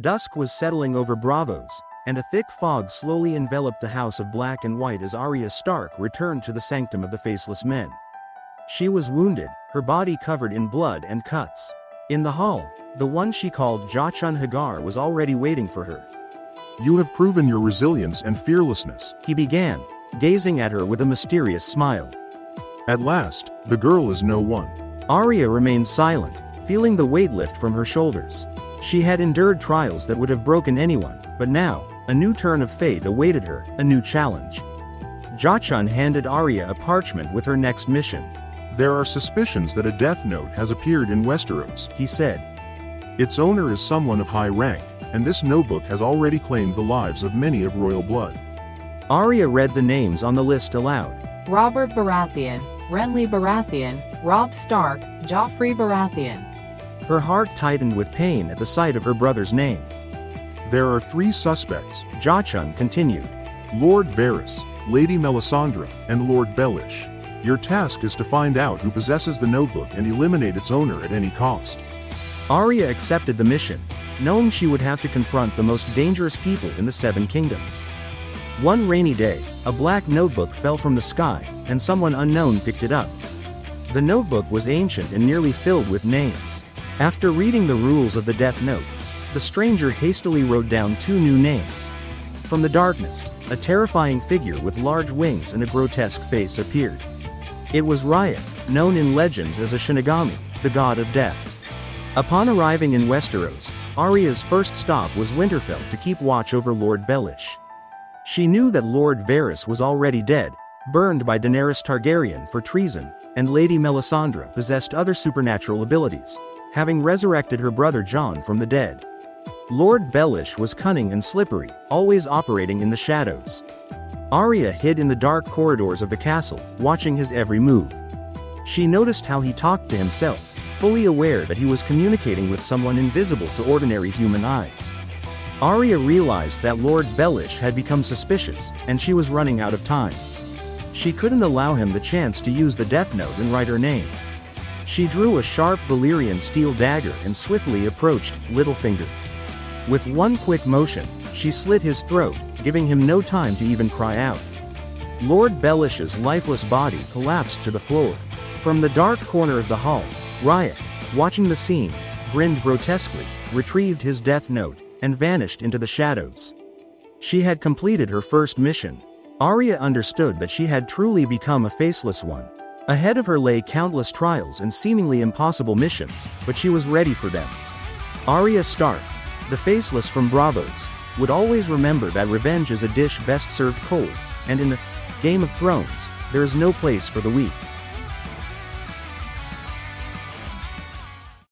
Dusk was settling over Bravos, and a thick fog slowly enveloped the house of black and white as Arya Stark returned to the sanctum of the Faceless Men. She was wounded, her body covered in blood and cuts. In the hall, the one she called Jachun Hagar was already waiting for her. You have proven your resilience and fearlessness, he began, gazing at her with a mysterious smile. At last, the girl is no one. Arya remained silent, feeling the weight lift from her shoulders. She had endured trials that would have broken anyone, but now, a new turn of fate awaited her, a new challenge. Jachun handed Arya a parchment with her next mission. There are suspicions that a death note has appeared in Westeros, he said. Its owner is someone of high rank, and this notebook has already claimed the lives of many of royal blood. Arya read the names on the list aloud. Robert Baratheon, Renly Baratheon, Robb Stark, Joffrey Baratheon. Her heart tightened with pain at the sight of her brother's name. There are 3 suspects, Jachun continued. Lord Varys, Lady Melisandre, and Lord Bellish. Your task is to find out who possesses the notebook and eliminate its owner at any cost. Arya accepted the mission, knowing she would have to confront the most dangerous people in the 7 kingdoms. One rainy day, a black notebook fell from the sky, and someone unknown picked it up. The notebook was ancient and nearly filled with names. After reading the rules of the Death Note, the stranger hastily wrote down 2 new names. From the darkness, a terrifying figure with large wings and a grotesque face appeared. It was Riot, known in legends as a Shinigami, the god of death. Upon arriving in Westeros, Arya's first stop was Winterfell to keep watch over Lord Bellish. She knew that Lord Varys was already dead, burned by Daenerys Targaryen for treason, and Lady Melisandre possessed other supernatural abilities, having resurrected her brother Jon from the dead. Lord Bellish was cunning and slippery, always operating in the shadows. Arya hid in the dark corridors of the castle, watching his every move. She noticed how he talked to himself, fully aware that he was communicating with someone invisible to ordinary human eyes. Arya realized that Lord Bellish had become suspicious, and she was running out of time. She couldn't allow him the chance to use the Death Note and write her name. She drew a sharp Valyrian steel dagger and swiftly approached Littlefinger. With one quick motion, she slit his throat, giving him no time to even cry out. Lord Bellish's lifeless body collapsed to the floor. From the dark corner of the hall, Riot, watching the scene, grinned grotesquely, retrieved his Death Note, and vanished into the shadows. She had completed her first mission. Arya understood that she had truly become a faceless one. Ahead of her lay countless trials and seemingly impossible missions, but she was ready for them. Arya Stark, the faceless from Bravos, would always remember that revenge is a dish best served cold, and in the Game of Thrones, there is no place for the weak.